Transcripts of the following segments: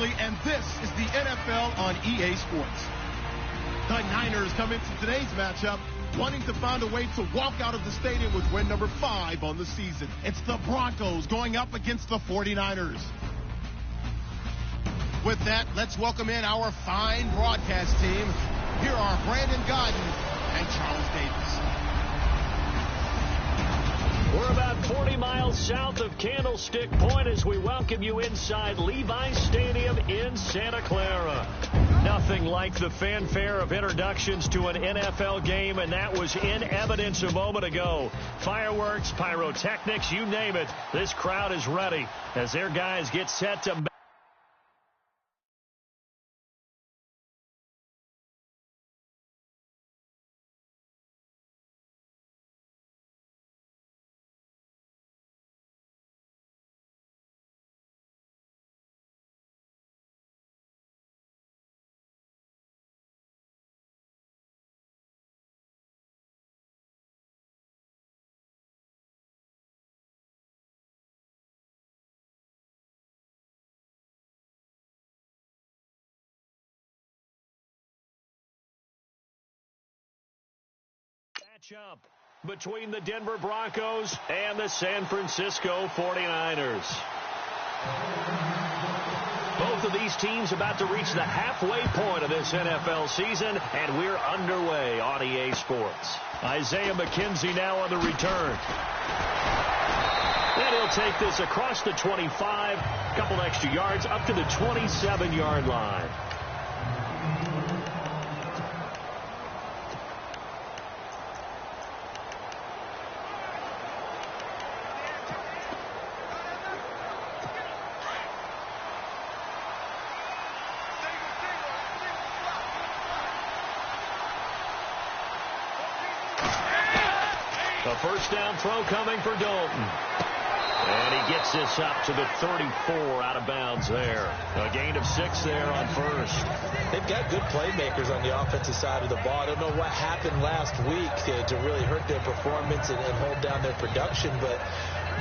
early, and this is the NFL on EA Sports. The Niners come into today's matchup wanting to find a way to walk out of the stadium with win number 5 on the season. It's the Broncos going up against the 49ers. With that, let's welcome in our fine broadcast team. Here are Brandon Godden and Charles Davis. We're about 40 miles south of Candlestick Point as we welcome you inside Levi's Stadium in Santa Clara. Nothing like the fanfare of introductions to an NFL game, and that was in evidence a moment ago. Fireworks, pyrotechnics, you name it. This crowd is ready as their guys get set to matchup between the Denver Broncos and the San Francisco 49ers. Both of these teams about to reach the halfway point of this NFL season, and we're underway on EA Sports. Isaiah McKenzie now on the return. And he'll take this across the 25, a couple extra yards up to the 27-yard line. A first down throw coming for Dalton. And he gets this up to the 34 out of bounds there. A gain of 6 there on first. They've got good playmakers on the offensive side of the ball. I don't know what happened last week to really hurt their performance and hold down their production, but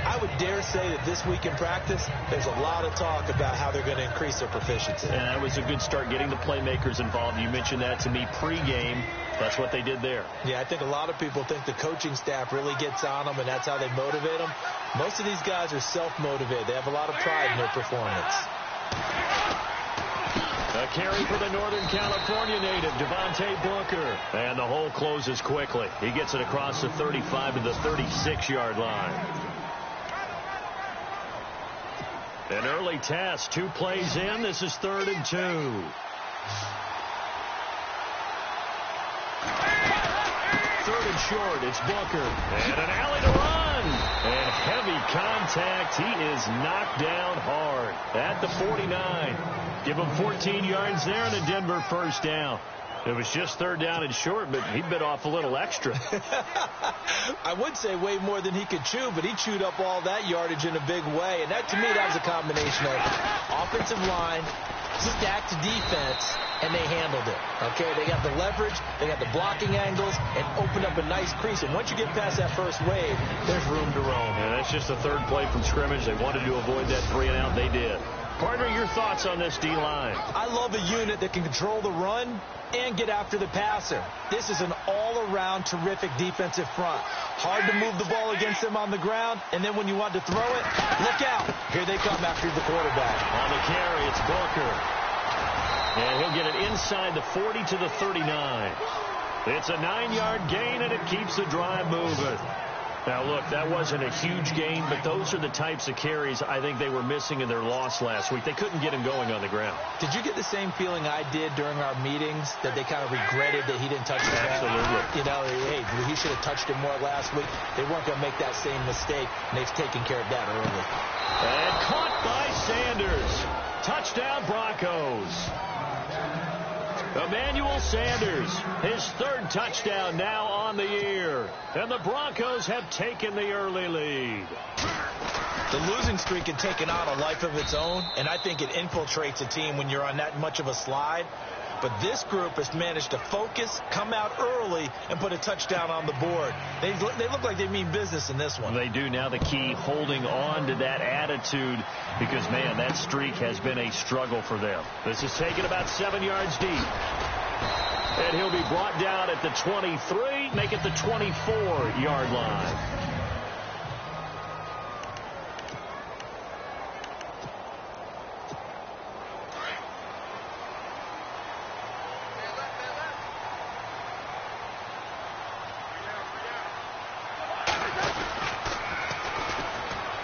I would dare say that this week in practice, there's a lot of talk about how they're going to increase their proficiency. And that was a good start getting the playmakers involved. You mentioned that to me pregame. That's what they did there. Yeah, I think a lot of people think the coaching staff really gets on them, and that's how they motivate them. Most of these guys are self-motivated. They have a lot of pride in their performance. A carry for the Northern California native, Devontae Booker. And the hole closes quickly. He gets it across the 35 to the 36-yard line. An early test, 2 plays in. This is 3rd and 2. Third and short, it's Booker. And an alley to run. And heavy contact. He is knocked down hard at the 49. Give him 14 yards there and a Denver first down. It was just 3rd down and short, but he bit off a little extra. I would say way more than he could chew, but he chewed up all that yardage in a big way. And that, to me, that was a combination of offensive line, stacked defense, and they handled it. Okay, they got the leverage, they got the blocking angles, and opened up a nice crease. And once you get past that first wave, there's room to roam. And that's just the 3rd play from scrimmage. They wanted to avoid that 3 and out. They did. Partner, your thoughts on this D-line? I love a unit that can control the run and get after the passer. This is an all-around terrific defensive front. Hard to move the ball against them on the ground, and then when you want to throw it, look out. Here they come after the quarterback. On the carry, it's Booker. And he'll get it inside the 40 to the 39. It's a 9-yard gain, and it keeps the drive moving. Now, look, that wasn't a huge gain, but those are the types of carries I think they were missing in their loss last week. They couldn't get him going on the ground. Did you get the same feeling I did during our meetings, that they kind of regretted that he didn't touch the ball? Absolutely. You know, hey, he should have touched it more last week. They weren't going to make that same mistake, and they've taken care of that early. And caught by Sanders. Touchdown, Broncos. Emmanuel Sanders, his 3rd touchdown now on the year. And the Broncos have taken the early lead. The losing streak had taken on a life of its own, and I think it infiltrates a team when you're on that much of a slide. But this group has managed to focus, come out early, and put a touchdown on the board. They look like they mean business in this one. They do. Now the key, holding on to that attitude, because, man, that streak has been a struggle for them. This is taken about 7 yards deep. And he'll be brought down at the 23, make it the 24-yard line.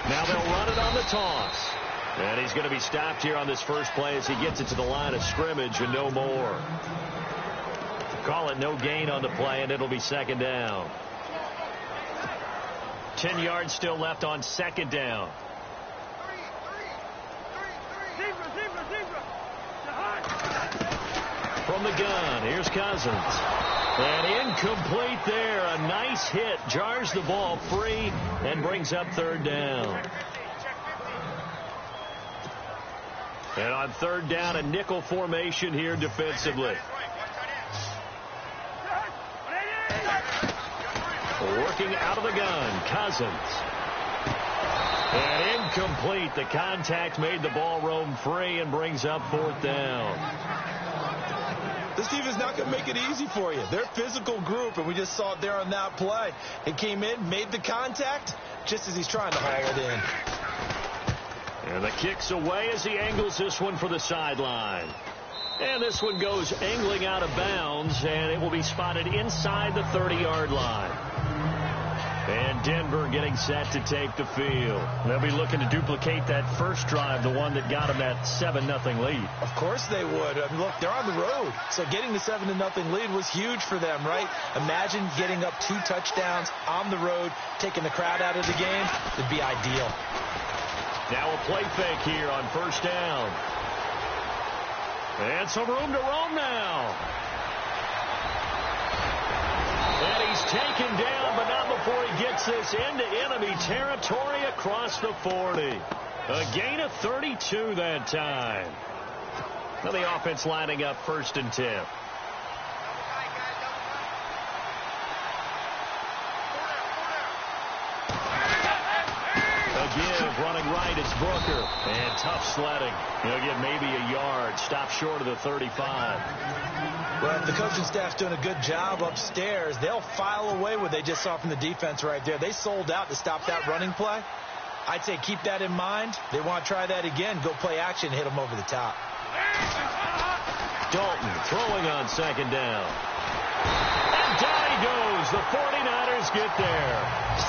Now they'll run it on the toss. And he's going to be stopped here on this first play as he gets it to the line of scrimmage and no more. Call it no gain on the play, and it'll be second down. 10 yards still left on second down. From the gun, here's Cousins. And incomplete there. A nice hit. Jars the ball free and brings up third down. And on third down, a nickel formation here defensively. Working out of the gun, Cousins. And incomplete. The contact made the ball roam free and brings up fourth down. This team is not going to make it easy for you. They're a physical group, and we just saw it there on that play. It came in, made the contact, just as he's trying to haul it in. And the kick's away as he angles this one for the sideline. And this one goes angling out of bounds, and it will be spotted inside the 30-yard line. And Denver getting set to take the field. They'll be looking to duplicate that first drive, the one that got them that 7-0 lead. Of course they would. I mean, look, they're on the road. So getting the 7-0 lead was huge for them, right? Imagine getting up 2 touchdowns on the road, taking the crowd out of the game. It'd be ideal. Now a play fake here on first down. And some room to roam now. And he's taken down, but not before he gets this into enemy territory across the 40. A gain of 32 that time. Now the offense lining up 1st and 10. Give, running right, it's Brooker. And tough sledding. He'll get maybe a yard. Stop short of the 35. Well, the coaching staff's doing a good job upstairs. They'll file away what they just saw from the defense right there. They sold out to stop that running play. I'd say keep that in mind. They want to try that again. Go play action, hit them over the top. Dalton throwing on second down. And down he goes. The 49ers get there.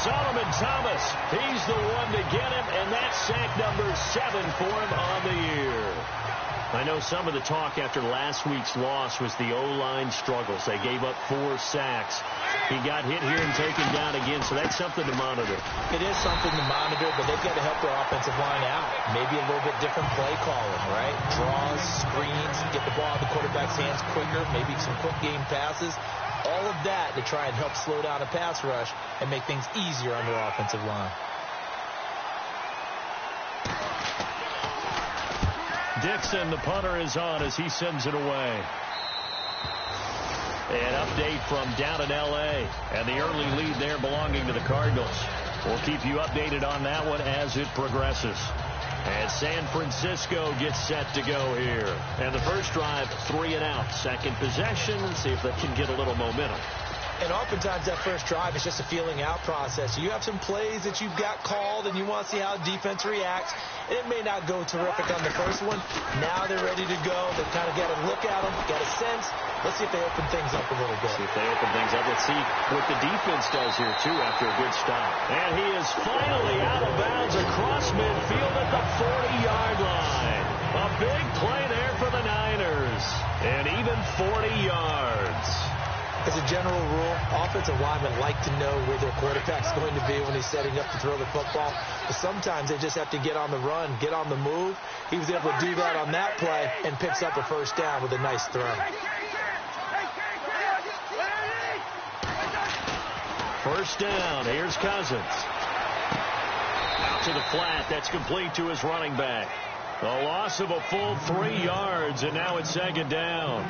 Solomon Thomas, he's the one to get him, and that's sack number 7 for him on the year. I know some of the talk after last week's loss was the O-line struggles. They gave up 4 sacks. He got hit here and taken down again, so that's something to monitor. It is something to monitor, but they've got to help their offensive line out. Maybe a little bit different play calling, right? Draws, screens, get the ball in the quarterback's hands quicker, maybe some quick game passes. All of that to try and help slow down a pass rush and make things easier on their offensive line. Dixon, the punter, is on as he sends it away. An update from down in L.A. and the early lead there belonging to the Cardinals. We'll keep you updated on that one as it progresses. And San Francisco gets set to go here. And the first drive, 3 and out. Second possession, see if they can get a little momentum. And oftentimes that first drive is just a feeling out process. You have some plays that you've got called and you want to see how defense reacts. And it may not go terrific on the first one. Now they're ready to go. They've kind of got to look at them, got a sense. Let's see if they open things up a little bit. See if they open things up. Let's see what the defense does here, too, after a good stop. And he is finally out of bounds across midfield at the 40-yard line. A big play there for the Niners. And even 40 yards. As a general rule, offensive linemen like to know where their quarterback's going to be when he's setting up to throw the football. But sometimes they just have to get on the run, get on the move. He was able to do that on that play and picks up a first down with a nice throw. First down. Here's Cousins. Out to the flat. That's complete to his running back. A loss of a full 3 yards, and now it's second down.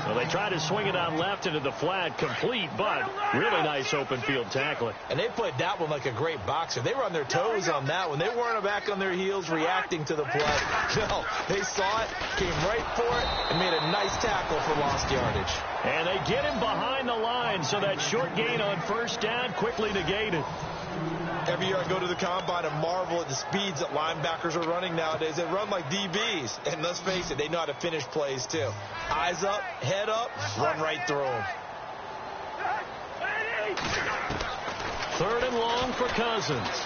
Well, they tried to swing it out left into the flat, complete, but really nice open field tackling. And they played that one like a great boxer. They were on their toes on that one. They weren't back on their heels reacting to the play. No, they saw it, came right for it, and made a nice tackle for lost yardage. And they get him behind the line, so that short gain on first down quickly negated. Every year I go to the combine and marvel at the speeds that linebackers are running nowadays. They run like DBs. And let's face it, they know how to finish plays too. Eyes up, head up, run right through them. 3rd and long for Cousins.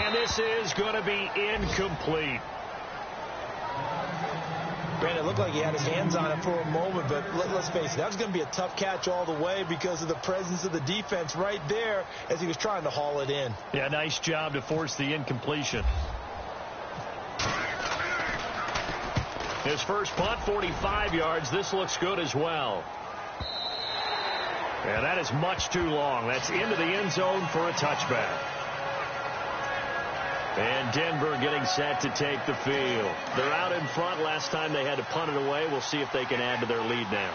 And this is going to be incomplete. Brandon, it looked like he had his hands on it for a moment, but let's face it, that was going to be a tough catch all the way because of the presence of the defense right there as he was trying to haul it in. Yeah, nice job to force the incompletion. His first punt, 45 yards. This looks good as well. Yeah, that is much too long. That's into the end zone for a touchback. And Denver getting set to take the field. They're out in front. Last time they had to punt it away. We'll see if they can add to their lead now.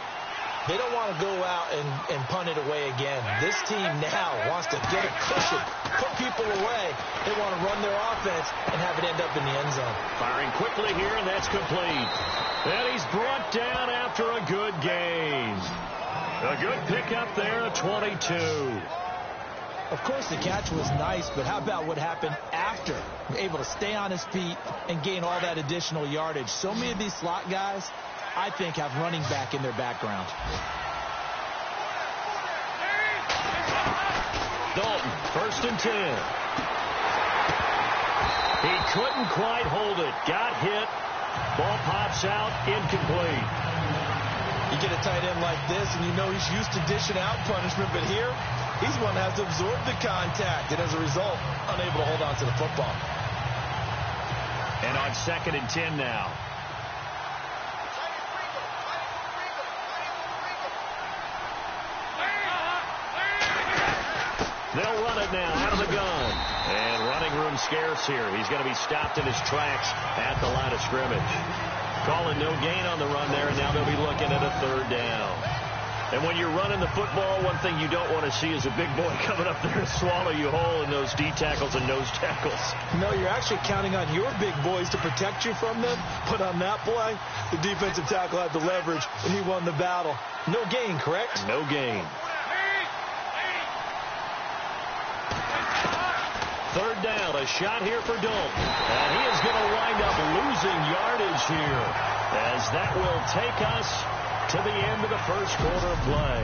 They don't want to go out and punt it away again. This team now wants to get a cushion, put people away. They want to run their offense and have it end up in the end zone. Firing quickly here, and that's complete. And he's brought down after a good gain. A good pickup there at 22. Of course, the catch was nice, but how about what happened after? Able to stay on his feet and gain all that additional yardage. So many of these slot guys, I think, have running back in their background. Dalton, 1st and 10. He couldn't quite hold it. Got hit. Ball pops out, incomplete. You get a tight end like this, and you know he's used to dishing out punishment, but here, he's one that has to absorb the contact, and as a result, unable to hold on to the football. And on 2nd and 10 now. They'll run it now out of the gun. And running room scarce here. He's going to be stopped in his tracks at the line of scrimmage. Calling no gain on the run there, and now they'll be looking at a 3rd down. And when you're running the football, one thing you don't want to see is a big boy coming up there to swallow you whole in those D tackles and nose tackles. No, you're actually counting on your big boys to protect you from them. But on that play, the defensive tackle had the leverage, and he won the battle. No gain, correct? No gain. 3rd down, a shot here for Dalton. And he is going to wind up losing yardage here, as that will take us to the end of the first quarter of play.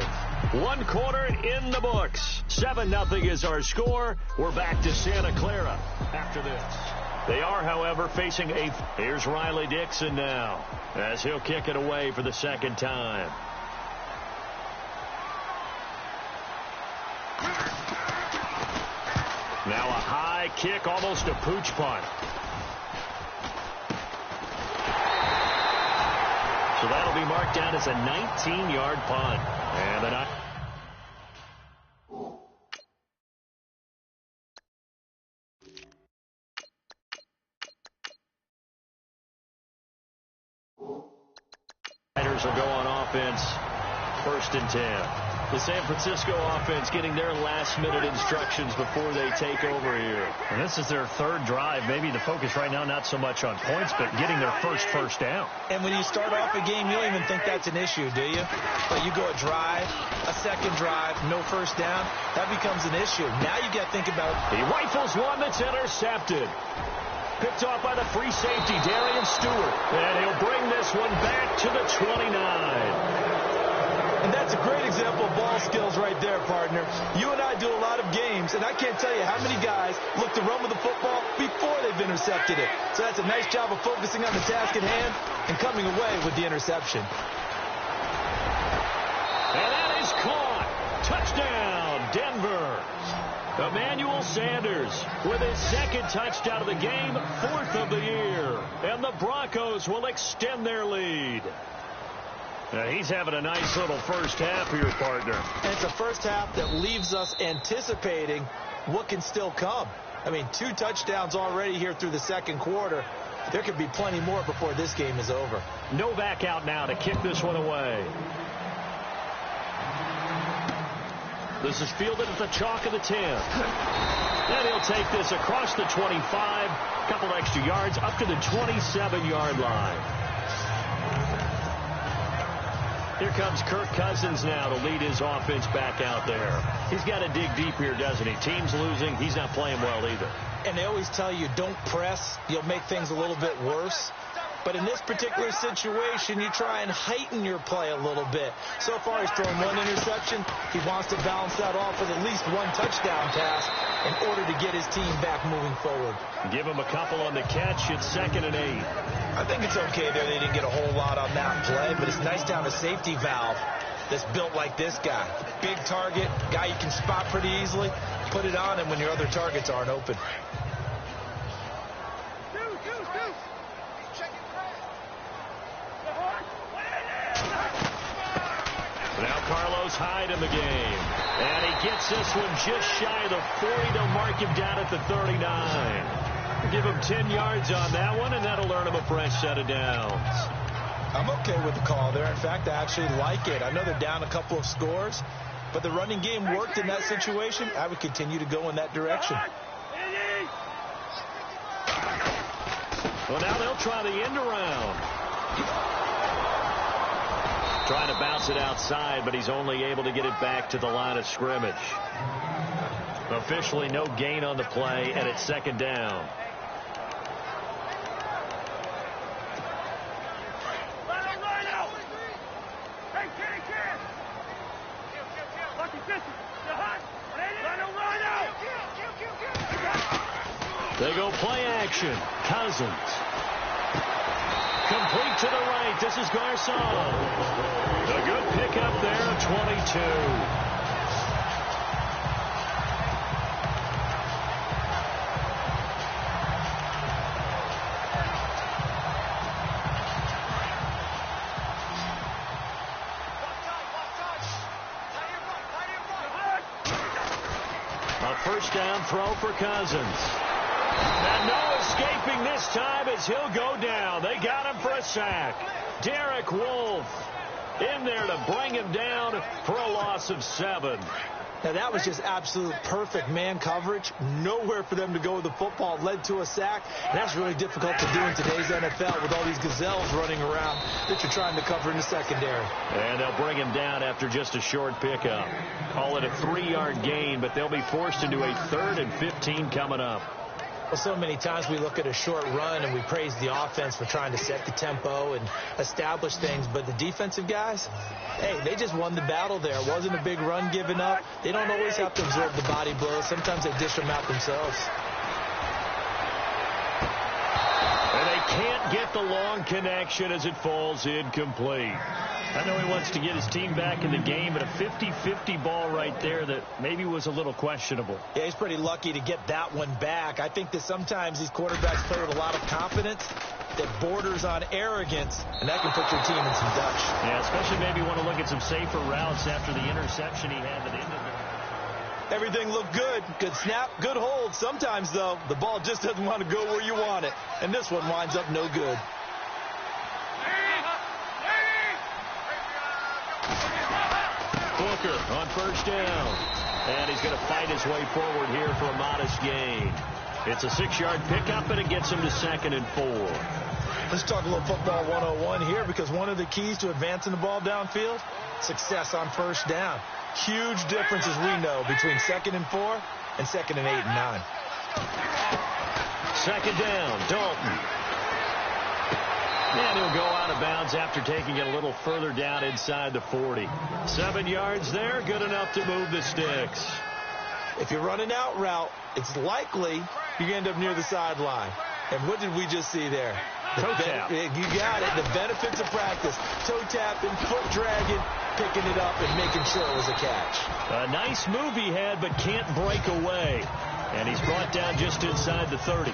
1 quarter in the books. 7-0 is our score. We're back to Santa Clara after this. They are, however, facing a... Here's Riley Dixon now, as he'll kick it away for the 2nd time. Now a high kick, almost a pooch punt. So that'll be marked down as a 19-yard punt. And the Niners will go on offense, 1st and 10. The San Francisco offense getting their last-minute instructions before they take over here. And this is their 3rd drive. Maybe the focus right now not so much on points, but getting their first down. And when you start off a game, you don't even think that's an issue, do you? But you go a drive, a 2nd drive, no 1st down, that becomes an issue. Now you got to think about... He rifles one that's intercepted. Picked off by the free safety, Darian Stewart. And he'll bring this one back to the 29. And that's a great example of ball skills right there, partner. You and I do a lot of games, and I can't tell you how many guys look to run with the football before they've intercepted it. So that's a nice job of focusing on the task at hand and coming away with the interception. And that is caught. Touchdown, Denver. Emmanuel Sanders with his 2nd touchdown of the game, 4th of the year. And the Broncos will extend their lead. Now he's having a nice little first half here, partner. And it's a first half that leaves us anticipating what can still come. I mean, 2 touchdowns already here through the second quarter. There could be plenty more before this game is over. Novak out now to kick this one away. This is fielded at the chalk of the 10. And he'll take this across the 25, a couple extra yards up to the 27-yard line. Here comes Kirk Cousins now to lead his offense back out there. He's got to dig deep here, doesn't he? Team's losing. He's not playing well either. And they always tell you, don't press. You'll make things a little bit worse. But in this particular situation, you try and heighten your play a little bit. So far, he's thrown 1 interception. He wants to balance that off with at least 1 touchdown pass in order to get his team back moving forward. Give him a couple on the catch. It's 2nd and 8. I think it's okay there. They didn't get a whole lot on that play, but it's nice to have a safety valve that's built like this guy. Big target, guy you can spot pretty easily. Put it on him when your other targets aren't open. Now Carlos Hyde in the game. And he gets this one just shy of the 40. They'll mark him down at the 39. Give him 10 yards on that one, and that'll earn him a fresh set of downs. I'm okay with the call there. In fact, I actually like it. I know they're down a couple of scores, but the running game worked in that situation. I would continue to go in that direction. Well, now they'll try the end around. Trying to bounce it outside, but he's only able to get it back to the line of scrimmage. Officially no gain on the play, and it's 2nd down. They go play action. Cousins. Complete to the right. This is Garcon. A good pickup there, 22. A 1st down throw for Cousins. And no escaping this time as he'll go down. They got him for a sack. Derek Wolfe in there to bring him down for a loss of 7. Now, that was just absolute perfect man coverage. Nowhere for them to go with the football. It led to a sack. And that's really difficult to do in today's NFL with all these gazelles running around that you're trying to cover in the secondary. And they'll bring him down after just a short pickup. Call it a 3-yard gain, but they'll be forced into a 3rd and 15 coming up. Well, so many times we look at a short run and we praise the offense for trying to set the tempo and establish things. But the defensive guys, hey, they just won the battle there. It wasn't a big run given up. They don't always have to absorb the body blows. Sometimes they dish them out themselves. And they can't get the long connection as it falls incomplete. I know he wants to get his team back in the game, but a 50-50 ball right there that maybe was a little questionable. Yeah, he's pretty lucky to get that one back. I think that sometimes these quarterbacks play with a lot of confidence that borders on arrogance, and that can put your team in some Dutch. Yeah, especially maybe want to look at some safer routes after the interception he had that ended there. Everything looked good. Good snap, good hold. Sometimes, though, the ball just doesn't want to go where you want it, and this one winds up no good. Booker on 1st down. And he's going to fight his way forward here for a modest gain. It's a 6-yard pickup, and it gets him to 2nd and 4. Let's talk a little football 101 here, because one of the keys to advancing the ball downfield, success on 1st down. Huge difference, as we know, between 2nd and 4 and 2nd and 8 and 9. 2nd down, Dalton. And he'll go out of bounds after taking it a little further down inside the 40. 7 yards there, good enough to move the sticks. If you're running out route, it's likely you end up near the sideline. And what did we just see there? Toe tap. You got it. The benefits of practice. Toe tapping, foot dragging, picking it up, and making sure it was a catch. A nice move he had, but can't break away. And he's brought down just inside the 30.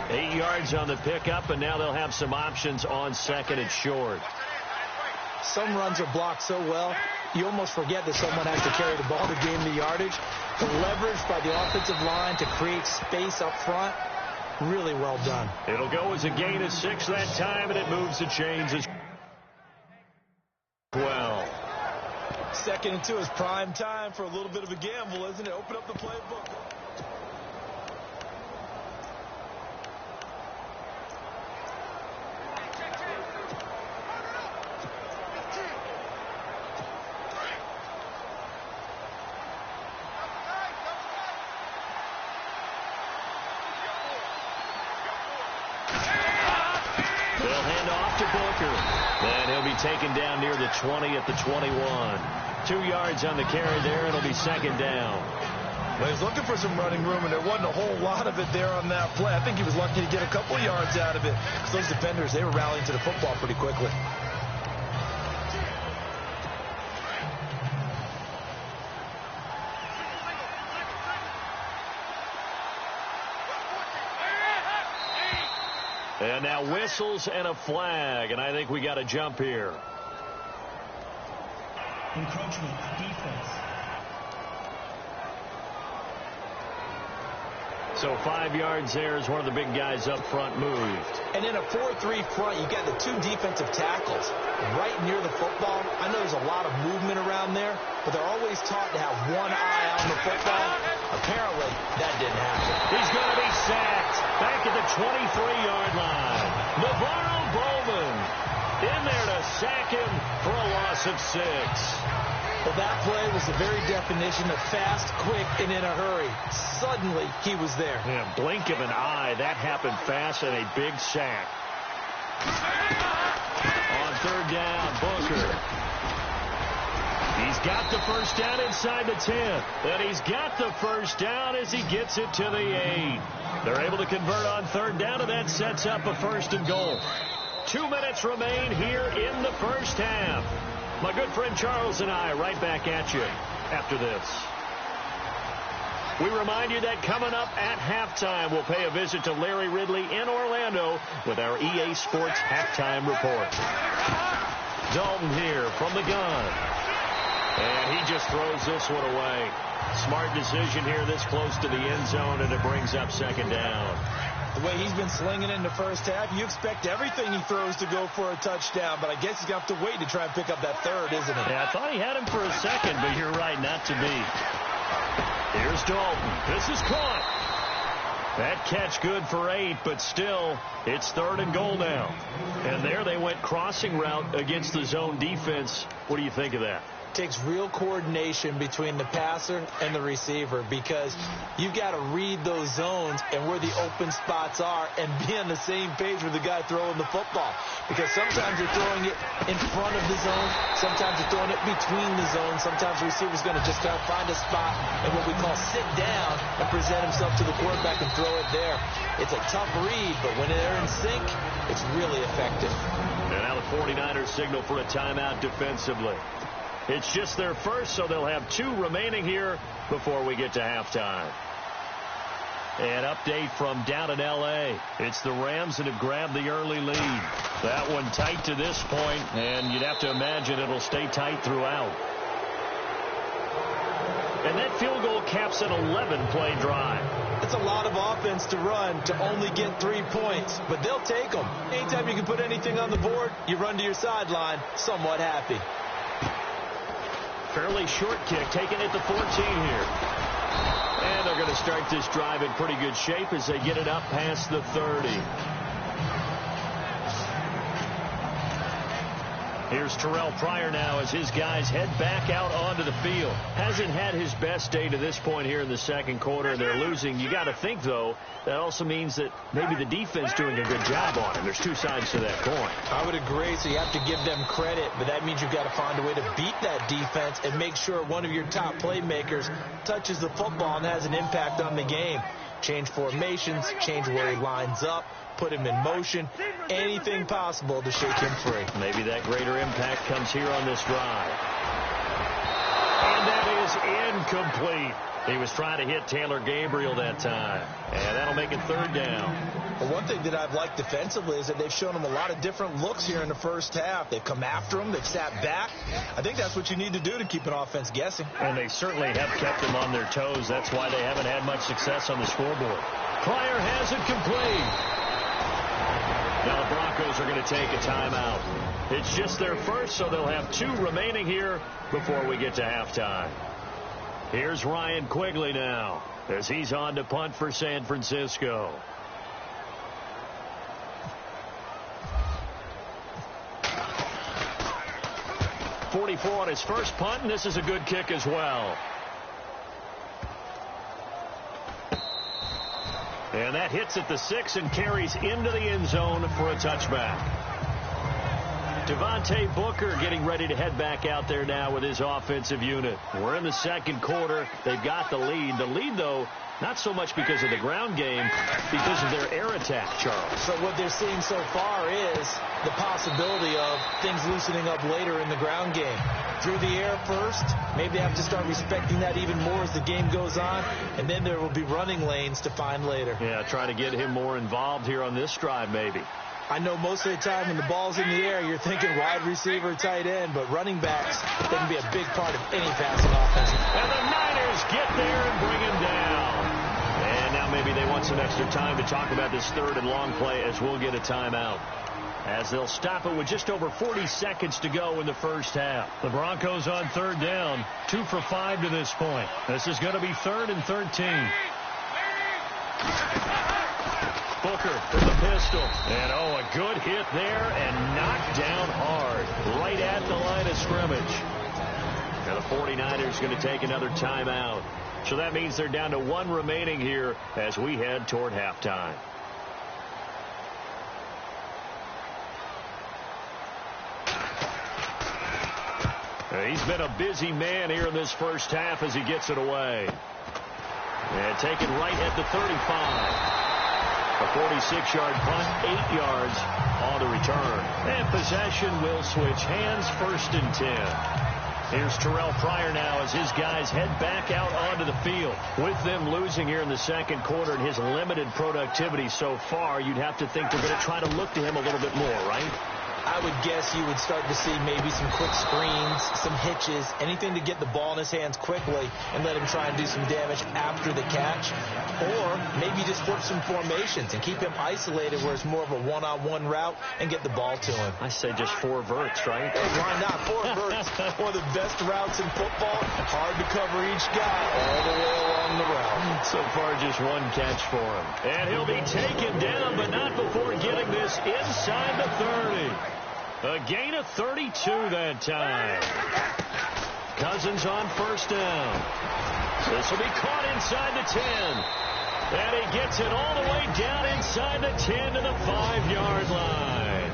8 yards on the pickup, and now they'll have some options on 2nd and short. Some runs are blocked so well, you almost forget that someone has to carry the ball to gain the yardage. The leverage by the offensive line to create space up front, really well done. It'll go as a gain of 6 that time, and it moves the chains as well. 2nd and 2 is prime time for a little bit of a gamble, isn't it? Open up the playbook. And he'll be taken down near the 20 at the 21. 2 yards on the carry there. It'll be 2nd down. Well, he's looking for some running room, and there wasn't a whole lot of it there on that play. I think he was lucky to get a couple yards out of it, because those defenders, they were rallying to the football pretty quickly. And now whistles and a flag, and I think we got a jump here. Encroachment, defense. So 5 yards there as one of the big guys up front moved. And in a 4-3 front, you got the 2 defensive tackles right near the football. I know there's a lot of movement around there, but they're always taught to have one eye on the football. Apparently, that didn't happen. He's going to be sacked back at the 23-yard line. Navarro Bowman in there to sack him for a loss of 6. Well, that play was the very definition of fast, quick, and in a hurry. Suddenly, he was there. Yeah, blink of an eye. That happened fast and a big sack. On 3rd down, Booker. He's got the first down inside the 10. And he's got the first down as he gets it to the 8. They're able to convert on 3rd down, and that sets up a 1st and goal. 2 minutes remain here in the first half. My good friend Charles and I right back at you after this. We remind you that coming up at halftime, we'll pay a visit to Larry Ridley in Orlando with our EA Sports Halftime Report. Dalton here from the gun. And he just throws this one away. Smart decision here this close to the end zone, and it brings up 2nd down. The way he's been slinging in the first half, you expect everything he throws to go for a touchdown, but I guess he's going to have to wait to try and pick up that 3rd, isn't he? Yeah, I thought he had him for a second, but you're right, not to be. Here's Dalton. This is caught. That catch good for 8, but still, it's 3rd and goal now. And there they went crossing route against the zone defense. What do you think of that? Takes real coordination between the passer and the receiver, because you've got to read those zones and where the open spots are and be on the same page with the guy throwing the football. Because sometimes you're throwing it in front of the zone, sometimes you're throwing it between the zones, sometimes the receiver's going to just kind of find a spot and what we call sit down and present himself to the quarterback and throw it there. It's a tough read, but when they're in sync, it's really effective. And now the 49ers signal for a timeout defensively. It's just their first, so they'll have 2 remaining here before we get to halftime. An update from down in L.A. It's the Rams that have grabbed the early lead. That one tight to this point, and you'd have to imagine it'll stay tight throughout. And that field goal caps an 11-play drive. It's a lot of offense to run to only get 3 points, but they'll take them. Anytime you can put anything on the board, you run to your sideline somewhat happy. Fairly short kick, taken at the 14 here. And they're going to start this drive in pretty good shape as they get it up past the 30. Here's Terrell Pryor now as his guys head back out onto the field. Hasn't had his best day to this point here in the second quarter, and they're losing. You got to think, though, that also means that maybe the defense doing a good job on him. There's 2 sides to that coin. I would agree, so you have to give them credit, but that means you've got to find a way to beat that defense and make sure one of your top playmakers touches the football and has an impact on the game. Change formations, change where he lines up, put him in motion, anything possible to shake him free. Maybe that greater impact comes here on this drive. And that is incomplete. He was trying to hit Taylor Gabriel that time. And that'll make it 3rd down. Well, one thing that I've liked defensively is that they've shown him a lot of different looks here in the first half. They've come after him. They've sat back. I think that's what you need to do to keep an offense guessing. And they certainly have kept them on their toes. That's why they haven't had much success on the scoreboard. Pryor has it complete. Now the Broncos are going to take a timeout. It's just their first, so they'll have 2 remaining here before we get to halftime. Here's Ryan Quigley now as he's on to punt for San Francisco. .44 on his first punt, and this is a good kick as well. And that hits at the 6 and carries into the end zone for a touchback. Devontae Booker getting ready to head back out there now with his offensive unit. We're in the second quarter. They've got the lead. The lead, though, not so much because of the ground game, because of their air attack, Charles. So what they're seeing so far is the possibility of things loosening up later in the ground game. Through the air first, maybe they have to start respecting that even more as the game goes on, and then there will be running lanes to find later. Yeah, try to get him more involved here on this drive maybe. I know most of the time when the ball's in the air, you're thinking wide receiver, tight end, but running backs, they can be a big part of any passing offense. And the Niners get there and bring him down. And now maybe they want some extra time to talk about this third and long play as we'll get a timeout, as they'll stop it with just over 40 seconds to go in the first half. The Broncos on third down, 2 for 5 to this point. This is going to be 3rd and 13. Booker with the pistol. And, oh, a good hit there and knocked down hard right at the line of scrimmage. Now the 49ers going to take another timeout. So that means they're down to 1 remaining here as we head toward halftime. He's been a busy man here in this first half as he gets it away. And taken right at the 35. A 46-yard punt, 8 yards on the return. And possession will switch hands, 1st and 10. Here's Terrell Pryor now as his guys head back out onto the field. With them losing here in the second quarter and his limited productivity so far, you'd have to think they're going to try to look to him a little bit more, right? I would guess you would start to see maybe some quick screens, some hitches, anything to get the ball in his hands quickly and let him try and do some damage after the catch. Or maybe just flip some formations and keep him isolated where it's more of a one-on-one route and get the ball to him. I say just 4 verts, right? Hey, why not? 4 verts, one of the best routes in football. Hard to cover each guy all the way along the route. So far, just 1 catch for him. And he'll be taken down, but not before getting this inside the 30. A gain of 32 that time. Cousins on first down. This will be caught inside the 10. And he gets it all the way down inside the 10 to the 5-yard line.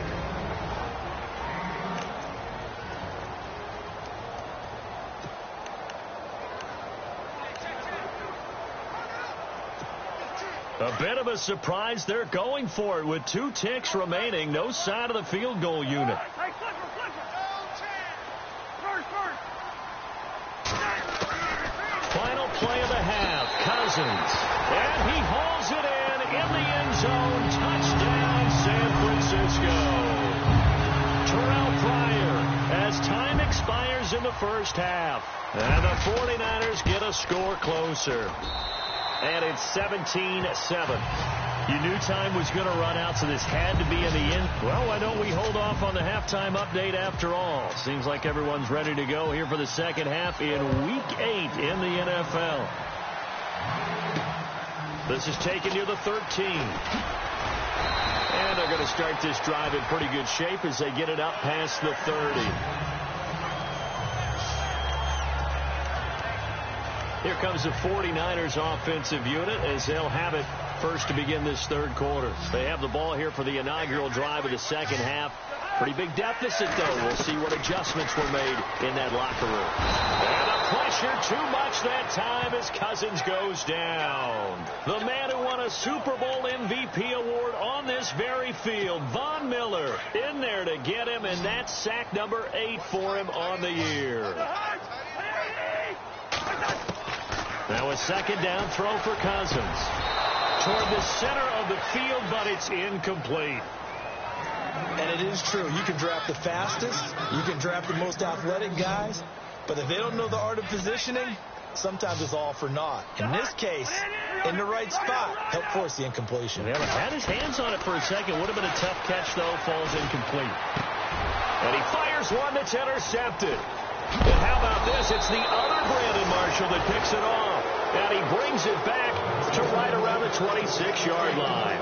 A bit of a surprise. They're going for it with 2 ticks remaining. No sign of the field goal unit. Final play of the half. Cousins. And he hauls it in the end zone. Touchdown, San Francisco. Terrell Pryor as time expires in the first half. And the 49ers get a score closer. And it's 17-7. You knew time was going to run out, so this had to be in the end. Well, why don't we hold off on the halftime update after all? Seems like everyone's ready to go here for the second half in Week 8 in the NFL. This is taken near the 13. And they're going to start this drive in pretty good shape as they get it up past the 30. Here comes the 49ers offensive unit as they'll have it first to begin this third quarter. They have the ball here for the inaugural drive of the second half. Pretty big deficit, though. We'll see what adjustments were made in that locker room. And the pressure too much that time as Cousins goes down. The man who won a Super Bowl MVP award on this very field, Von Miller, in there to get him, and that's sack number 8 for him on the year. Now a second down throw for Cousins. toward the center of the field, but it's incomplete. And it is true. You can draft the fastest. You can draft the most athletic guys. But if they don't know the art of positioning, sometimes it's all for naught. In this case, in the right spot, helped force the incompletion. Yeah, had his hands on it for a second. Would have been a tough catch, though. Falls incomplete. And he fires one that's intercepted. And how about this? It's the other Brandon Marshall that picks it off. And he brings it back to right around the 26-yard line.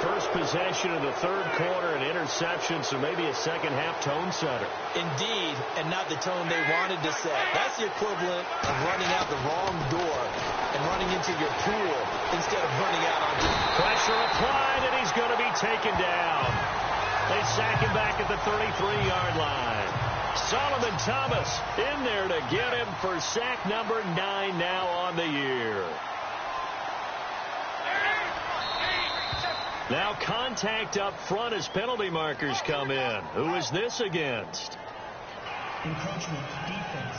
First possession of the third quarter, an interception, so maybe a second-half tone setter. Indeed, and not the tone they wanted to set. That's the equivalent of running out the wrong door and running into your pool instead of running out onto it. Pressure applied, and he's going to be taken down. They sack him back at the 33-yard line. Solomon Thomas in there to get him for sack number 9 now on the year. Now contact up front as penalty markers come in. Who is this against? Encroachment defense.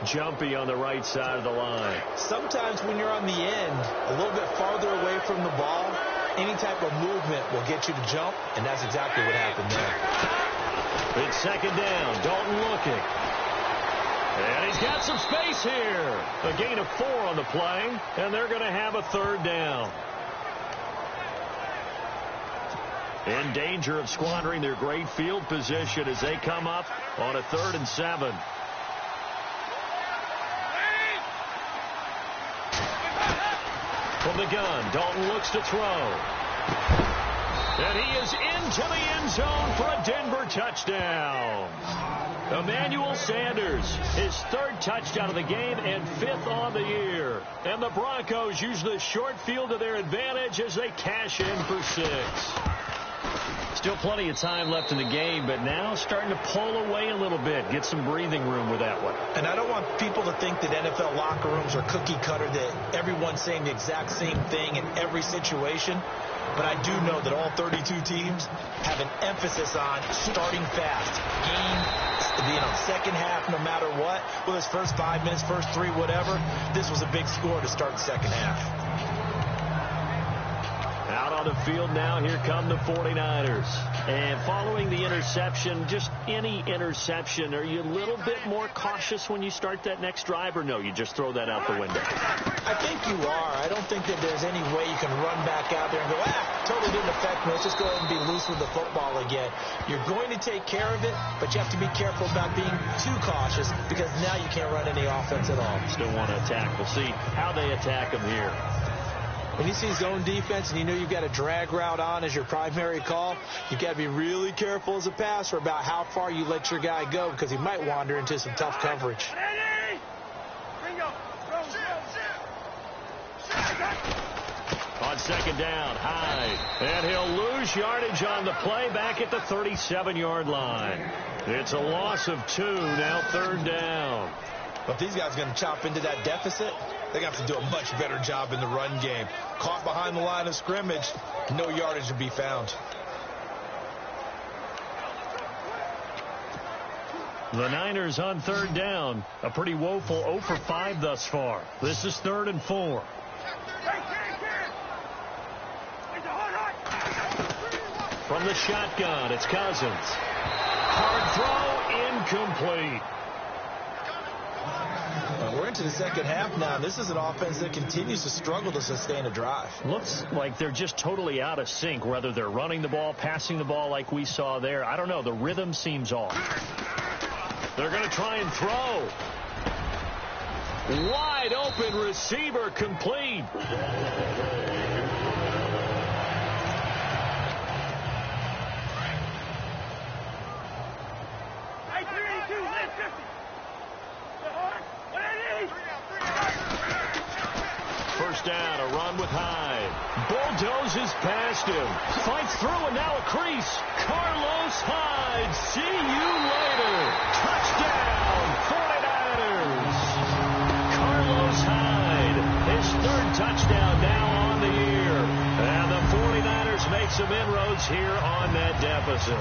Jumpy on the right side of the line. Sometimes when you're on the end, a little bit farther away from the ball, any type of movement will get you to jump, and that's exactly what happened there. It's second down. Dalton looking. And he's got some space here. A gain of 4 on the play, and they're going to have a third down. In danger of squandering their great field position as they come up on a 3rd and 7. From the gun, Dalton looks to throw. And he is into the end zone for a Denver touchdown. Emmanuel Sanders, his 3rd touchdown of the game and 5th on the year. And the Broncos use the short field to their advantage as they cash in for 6. Still plenty of time left in the game, but now starting to pull away a little bit. Get some breathing room with that one. And I don't want people to think that NFL locker rooms are cookie cutter, that everyone's saying the exact same thing in every situation. But I do know that all 32 teams have an emphasis on starting fast. Second half, no matter what. Whether it's first 5 minutes, first 3, whatever. This was a big score to start the second half. Out on the field now, here come the 49ers. And following the interception, just any interception, are you a little bit more cautious when you start that next drive, or no, you just throw that out the window? I think you are. I don't think that there's any way you can run back out there and go, totally didn't affect me. Let's just go ahead and be loose with the football again. You're going to take care of it, but you have to be careful about being too cautious because now you can't run any offense at all. Still want to attack. We'll see how they attack him here. When you see zone defense and you know you've got a drag route on as your primary call, you've got to be really careful as a passer about how far you let your guy go because he might wander into some tough coverage. On second down, Hyde. And he'll lose yardage on the play back at the 37-yard line. It's a loss of 2, now 3rd down. But these guys are going to chop into that deficit. They're going to have to do a much better job in the run game. Caught behind the line of scrimmage, no yardage to be found. The Niners on 3rd down. A pretty woeful 0 for 5 thus far. This is 3rd and 4. From the shotgun, it's Cousins. Hard throw, incomplete. We're into the second half now. This is an offense that continues to struggle to sustain a drive. Looks like they're just totally out of sync, whether they're running the ball, passing the ball like we saw there. I don't know. The rhythm seems off. They're going to try and throw. Wide open receiver, complete. First down, a run with Hyde. Bulldozes past him. Fights through and now a crease. Carlos Hyde. See you later. Touchdown, 49ers. Carlos Hyde. His 3rd touchdown now on the year. And the 49ers make some inroads here on that deficit.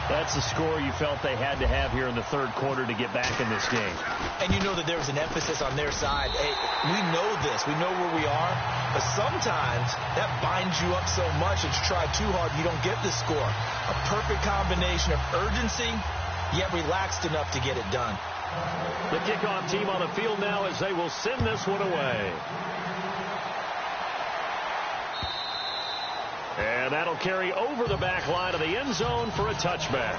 That's the score you felt they had to have here in the third quarter to get back in this game. And you know that there was an emphasis on their side. Hey, we know this. We know where we are. But sometimes that binds you up so much that you try too hard, you don't get the score. A perfect combination of urgency, yet relaxed enough to get it done. The kickoff team on the field now as they will send this one away. And that'll carry over the back line of the end zone for a touchback.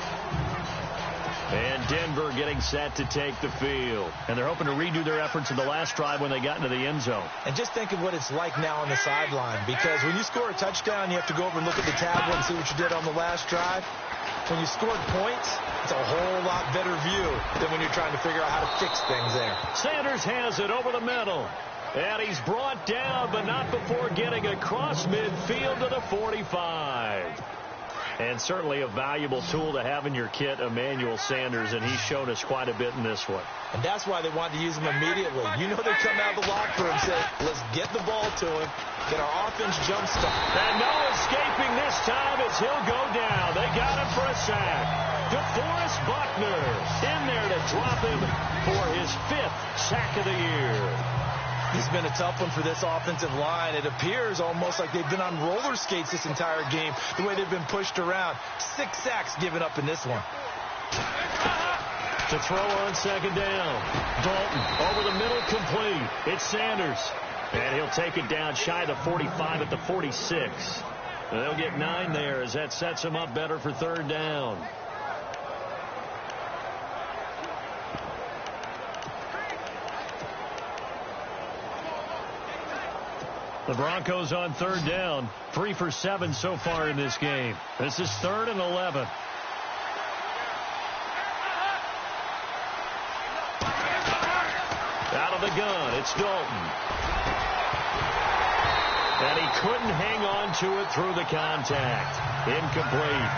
And Denver getting set to take the field. And they're hoping to redo their efforts in the last drive when they got into the end zone. And just think of what it's like now on the sideline. Because when you score a touchdown, you have to go over and look at the tablet and see what you did on the last drive. When you scored points, it's a whole lot better view than when you're trying to figure out how to fix things there. Sanders has it over the middle. And he's brought down, but not before getting across midfield to the 45. And certainly a valuable tool to have in your kit, Emmanuel Sanders, and he's shown us quite a bit in this one. And that's why they wanted to use him immediately. You know they come out of the locker room and say, let's get the ball to him, get our offense jump-started. And no escaping this time as he'll go down. They got him for a sack. DeForest Buckner in there to drop him for his 5th sack of the year. It's been a tough one for this offensive line. It appears almost like they've been on roller skates this entire game, the way they've been pushed around. 6 sacks given up in this one. To throw on second down. Dalton over the middle, complete. It's Sanders. And he'll take it down shy of the 45 at the 46. And they'll get 9 there as that sets them up better for third down. The Broncos on third down. 3 for 7 so far in this game. This is 3rd and 11. Out of the gun, it's Dalton. And he couldn't hang on to it through the contact. Incomplete.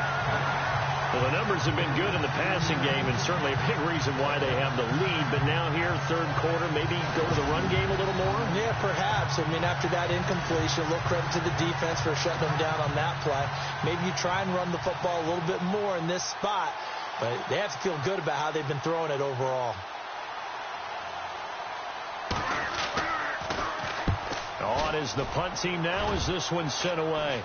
Well, the numbers have been good in the passing game, and certainly a big reason why they have the lead. But now here, third quarter, maybe go to the run game a little more? Yeah, perhaps. I mean, after that incompletion, a little credit to the defense for shutting them down on that play. Maybe you try and run the football a little bit more in this spot. But they have to feel good about how they've been throwing it overall. On is the punt team now as this one's sent away.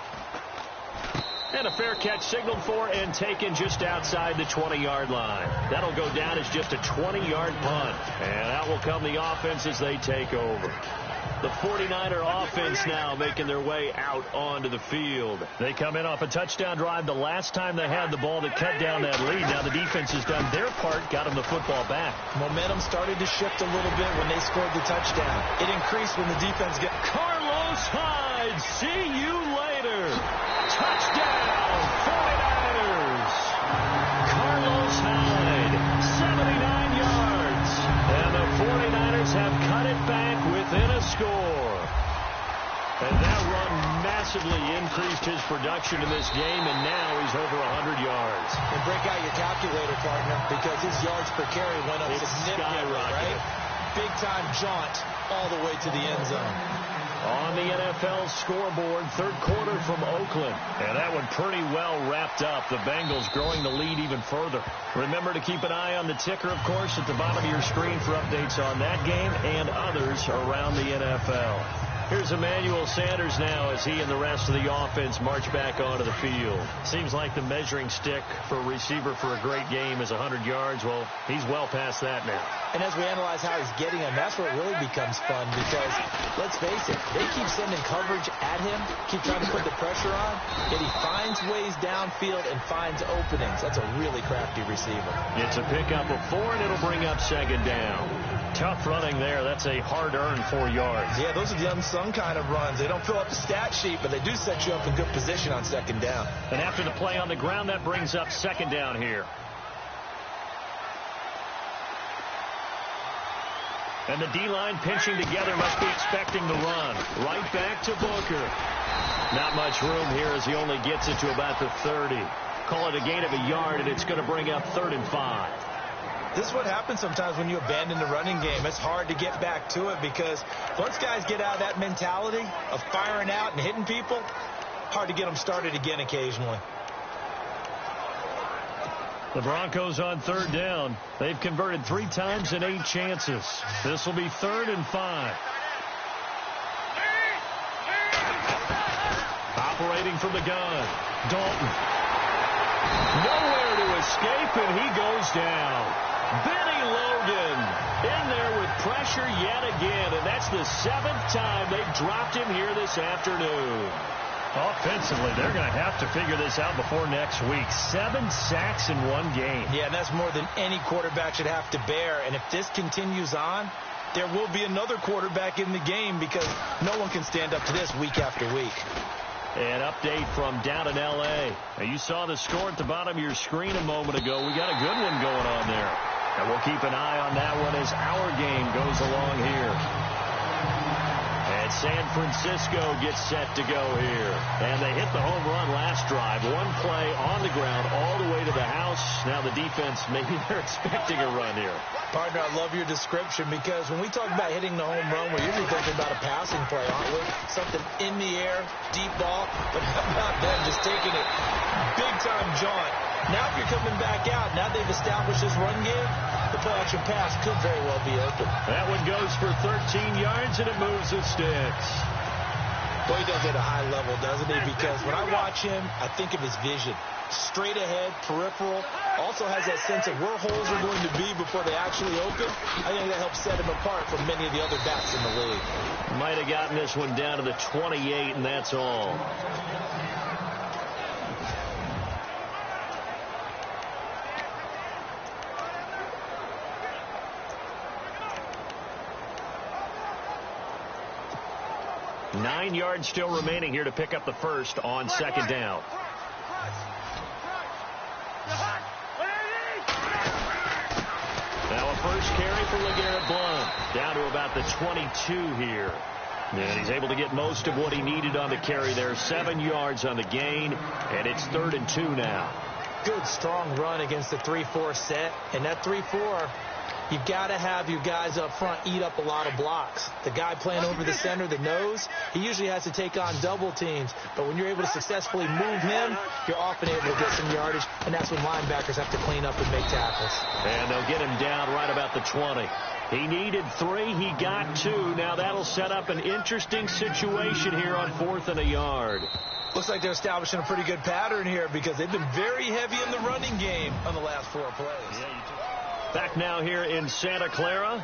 And a fair catch signaled for and taken just outside the 20-yard line. That'll go down as just a 20-yard punt. And out will come the offense as they take over. The 49er offense now making their way out onto the field. They come in off a touchdown drive the last time they had the ball to cut down that lead. Now the defense has done their part, got them the football back. Momentum started to shift a little bit when they scored the touchdown. It increased when the defense got... Carlos Hyde, see you later. Touchdown, 49ers. Carlos Hyde, 79 yards. And the 49ers have cut it back within a score. And that run massively increased his production in this game, and now he's over 100 yards. And break out your calculator, partner, because his yards per carry went up significantly, right? Big-time jaunt all the way to the end zone. On the NFL scoreboard, third quarter from Oakland. And that one pretty well wrapped up. The Bengals growing the lead even further. Remember to keep an eye on the ticker, of course, at the bottom of your screen for updates on that game and others around the NFL. Here's Emmanuel Sanders now as he and the rest of the offense march back onto the field. Seems like the measuring stick for a receiver for a great game is 100 yards. Well, he's well past that now. And as we analyze how he's getting them, that's where it really becomes fun because, let's face it, they keep sending coverage at him, keep trying to put the pressure on, yet he finds ways downfield and finds openings. That's a really crafty receiver. It's a pickup of 4, and it'll bring up second down. Tough running there. That's a hard-earned 4 yards. Yeah, those are the unsung kind of runs. They don't fill up the stat sheet, but they do set you up in good position on second down. And after the play on the ground, that brings up second down here. And the D-line pinching together must be expecting the run. Right back to Booker. Not much room here as he only gets it to about the 30. Call it a gain of a yard, and it's going to bring up 3rd and 5. This is what happens sometimes when you abandon the running game. It's hard to get back to it because once guys get out of that mentality of firing out and hitting people, hard to get them started again occasionally. The Broncos on third down. They've converted 3 times in 8 chances. This will be 3rd and 5. Operating from the gun, Dalton. Nowhere to escape, and he goes down. Benny Logan in there with pressure yet again, and that's the 7th time they've dropped him here this afternoon. Offensively, they're going to have to figure this out before next week. 7 sacks in 1 game. Yeah, and that's more than any quarterback should have to bear. And if this continues on, there will be another quarterback in the game because no one can stand up to this week after week. An update from down in L.A. Now, you saw the score at the bottom of your screen a moment ago. We got a good one going on there. And we'll keep an eye on that one as our game goes along here. And San Francisco gets set to go here. And they hit the home run last drive. 1 play on the ground all the way to the house. Now the defense, maybe they're expecting a run here. Partner, I love your description because when we talk about hitting the home run, we're usually thinking about a passing play, aren't we? Something in the air, deep ball. But how about them just taking it big-time jaunt? Now if you're coming back out, now they've established this run game, the play-action pass could very well be open. That one goes for 13 yards, and it moves the sticks. Boy, he does it at a high level, doesn't he? Because when I watch him, I think of his vision. Straight ahead, peripheral. Also has that sense of where holes are going to be before they actually open. I think that helps set him apart from many of the other backs in the league. Might have gotten this one down to the 28, and that's all. Nine yards still remaining here to pick up the first on 2nd down. Now a first carry for LeGarrette Blount. Down to about the 22 here. And he's able to get most of what he needed on the carry there. 7 yards on the gain, and it's 3rd and 2 now. Good, strong run against the 3-4 set. And that 3-4, you've got to have your guys up front eat up a lot of blocks. The guy playing over the center, the nose, he usually has to take on double teams. But when you're able to successfully move him, you're often able to get some yardage, and that's when linebackers have to clean up and make tackles. And they'll get him down right about the 20. He needed 3. He got 2. Now that'll set up an interesting situation here on 4th and a yard. Looks like they're establishing a pretty good pattern here because they've been very heavy in the running game on the last 4 plays. Back now here in Santa Clara.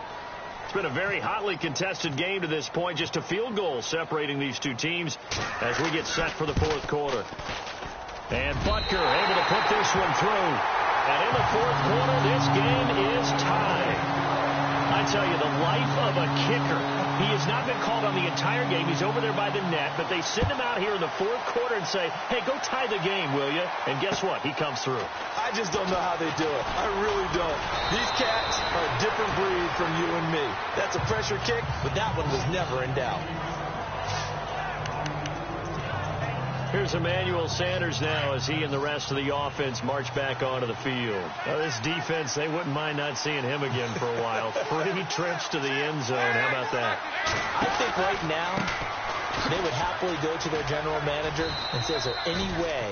It's been a very hotly contested game to this point. Just a field goal separating these two teams as we get set for the 4th quarter. And Butker able to put this one through. And in the 4th quarter, this game is tied. I tell you, the life of a kicker. He has not been called on the entire game. He's over there by the net, but they send him out here in the 4th quarter and say, hey, go tie the game, will you? And guess what? He comes through. I just don't know how they do it. I really don't. These cats are a different breed from you and me. That's a pressure kick, but that one was never in doubt. Here's Emmanuel Sanders now as he and the rest of the offense march back onto the field. Now, this defense, they wouldn't mind not seeing him again for a while. 3 trips to the end zone. How about that? I think right now they would happily go to their general manager and say, is there any way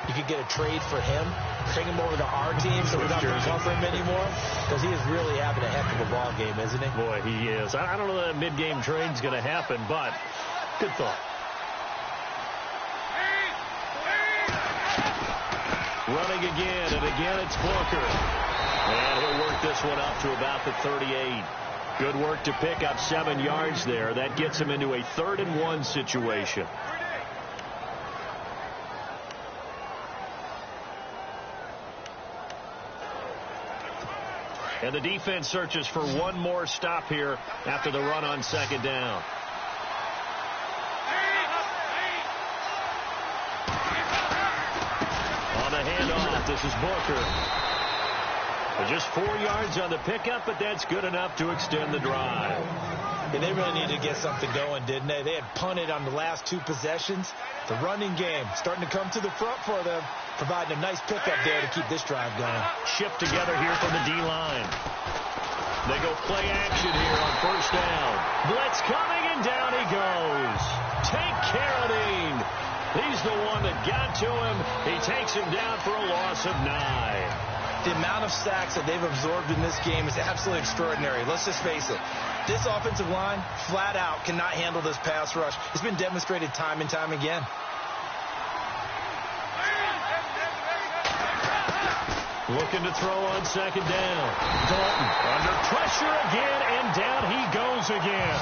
you could get a trade for him? Bring him over to our team so we're not going to cover him anymore? Because he is really having a heck of a ball game, isn't he? Boy, he is. I don't know that mid-game trade's going to happen, but good thought. Running again, and again it's Booker. And he'll work this one up to about the 38. Good work to pick up 7 yards there. That gets him into a 3rd and 1 situation. And the defense searches for one more stop here after the run on 2nd down. Handoff. This is Booker. Just 4 yards on the pickup, but that's good enough to extend the drive. And they really needed to get something going, didn't they? They had punted on the last 2 possessions. The running game starting to come to the front for them, providing a nice pickup there to keep this drive going. Shift together here from the D-line. They go play action here on 1st down. Blitz coming, and down he goes. Take Carradine. He's the one that got to him. He takes him down for a loss of 9. The amount of sacks that they've absorbed in this game is absolutely extraordinary. Let's just face it. This offensive line, flat out, cannot handle this pass rush. It's been demonstrated time and time again. Looking to throw on second down. Dalton under pressure again, and down he goes again.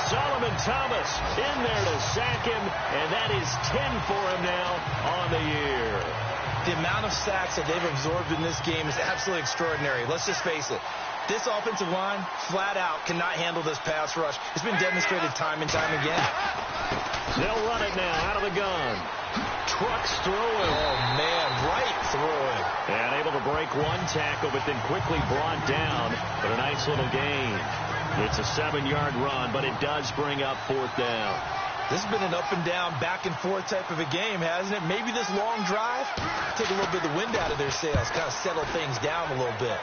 Solomon Thomas in there to sack him, and that is 10 for him now on the year. The amount of sacks that they've absorbed in this game is absolutely extraordinary. Let's just face it. This offensive line, flat out, cannot handle this pass rush. It's been demonstrated time and time again. They'll run it now out of the gun. Trucks through him. Oh, man, right through him. And able to break one tackle, but then quickly brought down. But a nice little gain. It's a 7-yard run, but it does bring up fourth down. This has been an up-and-down, back-and-forth type of a game, hasn't it? Maybe this long drive, take a little bit of the wind out of their sails, kind of settle things down a little bit.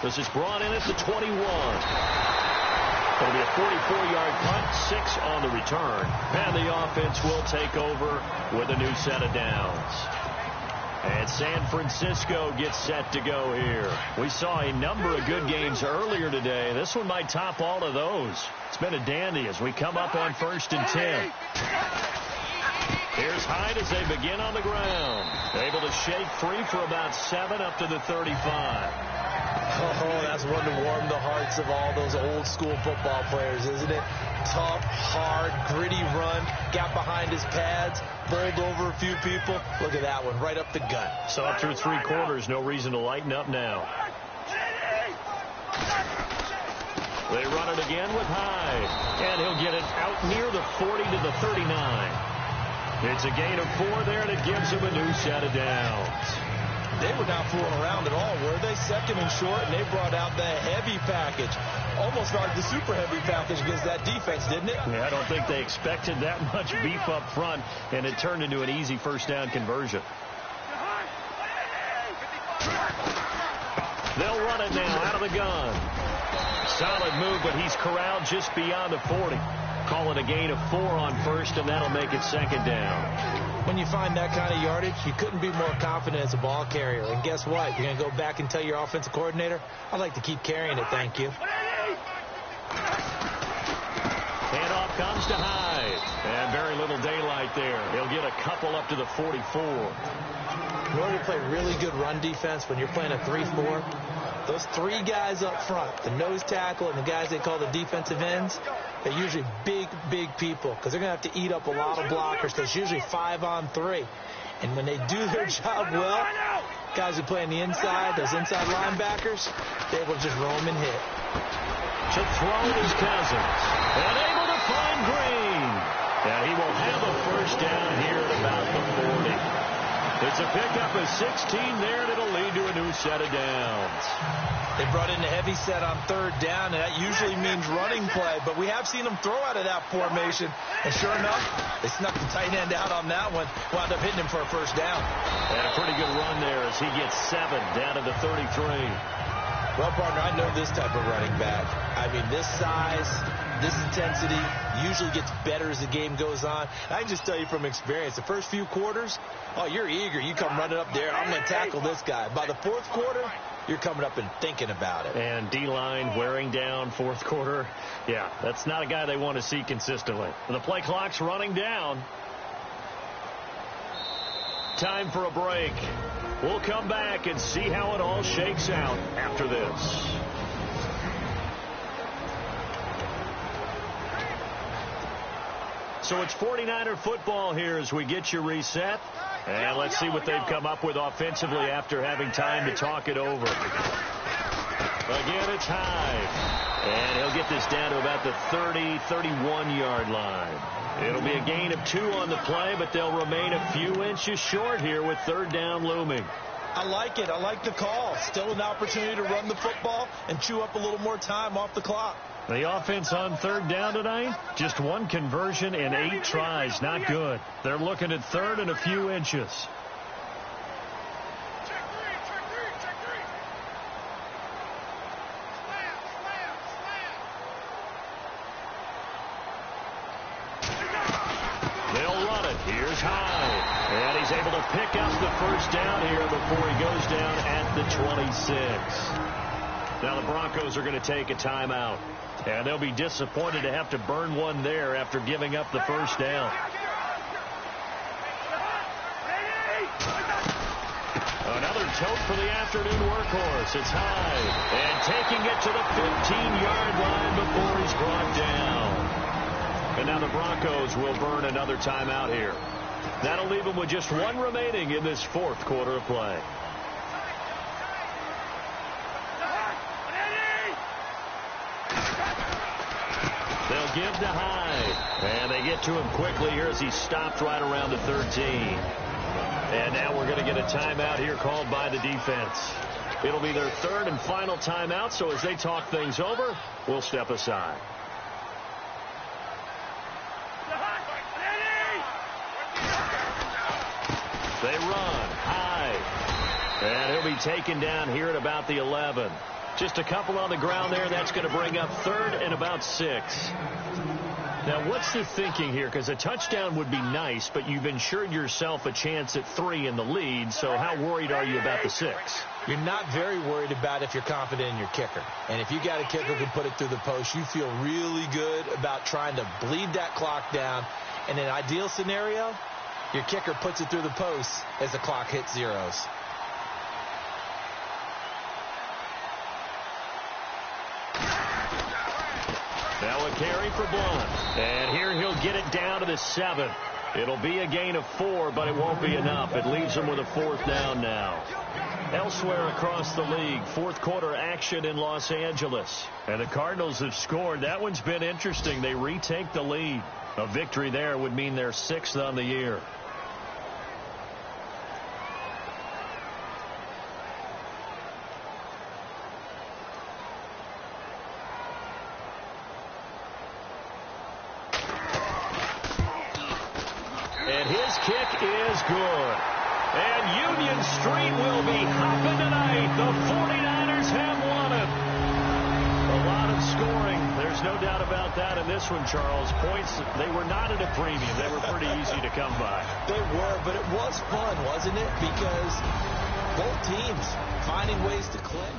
This is brought in at the 21. It'll be a 44-yard punt, 6 on the return. And the offense will take over with a new set of downs. And San Francisco gets set to go here. We saw a number of good games earlier today. This one might top all of those. It's been a dandy as we come up on 1st and 10. Here's Hyde as they begin on the ground. Able to shake free for about 7 up to the 35. Oh, that's one to warm the hearts of all those old-school football players, isn't it? Tough, hard, gritty run, got behind his pads, bowled over a few people. Look at that one, right up the gut. So up through 3 quarters, no reason to lighten up now. They run it again with Hyde, and he'll get it out near the 40 to the 39. It's a gain of 4 there, and it gives him a new set of downs. They were not fooling around at all, were they? 2nd and short, and they brought out the heavy package. Almost started the super heavy package against that defense, didn't it? Yeah, I don't think they expected that much beef up front, and it turned into an easy first down conversion. They'll run it now out of the gun. Solid move, but he's corralled just beyond the 40. Call it a gain of 4 on first, and that'll make it 2nd down. When you find that kind of yardage, you couldn't be more confident as a ball carrier. And guess what? You're going to go back and tell your offensive coordinator, I'd like to keep carrying it, thank you. Handoff comes to Hyde. And very little daylight there. He'll get a couple up to the 44. In order to play really good run defense when you're playing a 3-4, those 3 guys up front, the nose tackle and the guys they call the defensive ends, they're usually big, big people because they're going to have to eat up a lot of blockers because it's usually 5 on 3. And when they do their job well, guys who play on the inside, those inside linebackers, they're able to just roam and hit. To throw is Cousins. And able to find Green. And he will have a first down here at about the 40. It's a pickup of 16 there, and it'll lead to a new set of downs. They brought in a heavy set on 3rd down, and that usually means running play, but we have seen them throw out of that formation. And sure enough, they snuck the tight end out on that one, wound up hitting him for a first down. And a pretty good run there as he gets 7 down to the 33. Well, partner, I know this type of running back. I mean, this size, this intensity usually gets better as the game goes on. I can just tell you from experience, the first few quarters, oh, you're eager. You come running up there, I'm going to tackle this guy. By the 4th quarter, you're coming up and thinking about it. And D-line wearing down 4th quarter. Yeah, that's not a guy they want to see consistently. The play clock's running down. Time for a break. We'll come back and see how it all shakes out after this. So it's 49er football here as we get you reset. And let's see what they've come up with offensively after having time to talk it over. Again, it's Hyde. And he'll get this down to about the 30, 31-yard line. It'll be a gain of 2 on the play, but they'll remain a few inches short here with 3rd down looming. I like it. I like the call. Still an opportunity to run the football and chew up a little more time off the clock. The offense on 3rd down tonight, just 1 conversion in 8 tries. Not good. They're looking at 3rd and a few inches. They'll run it. Here's Hyde. And he's able to pick up the first down here before he goes down at the 26. Now the Broncos are going to take a timeout. And they'll be disappointed to have to burn one there after giving up the first down. Another tote for the afternoon workhorse. It's high. And taking it to the 15-yard line before he's brought down. And now the Broncos will burn another timeout here. That'll leave them with just one remaining in this fourth quarter of play. They'll give to Hyde. And they get to him quickly here as he stopped right around the 13. And now we're going to get a timeout here called by the defense. It'll be their third and final timeout, so as they talk things over, we'll step aside. They run. Hyde. And he'll be taken down here at about the 11. Just a couple on the ground there. That's going to bring up third and about 6. Now, what's the thinking here? Because a touchdown would be nice, but you've ensured yourself a chance at 3 in the lead. So how worried are you about the 6? You're not very worried about if you're confident in your kicker. And if you got a kicker who can put it through the post, you feel really good about trying to bleed that clock down. In an ideal scenario, your kicker puts it through the post as the clock hits zeros. Now a carry for Blunt. And here he'll get it down to the 7. It'll be a gain of 4, but it won't be enough. It leaves him with a 4th down now. Elsewhere across the league, fourth quarter action in Los Angeles. And the Cardinals have scored. That one's been interesting. They retake the lead. A victory there would mean they're 6th on the year. And his kick is good. And Union Street will be hopping tonight. The 49ers have won it. A lot of scoring. There's no doubt about that in this one, Charles. Points, they were not at a premium. They were pretty easy to come by. They were, but it was fun, wasn't it? Because both teams finding ways to click.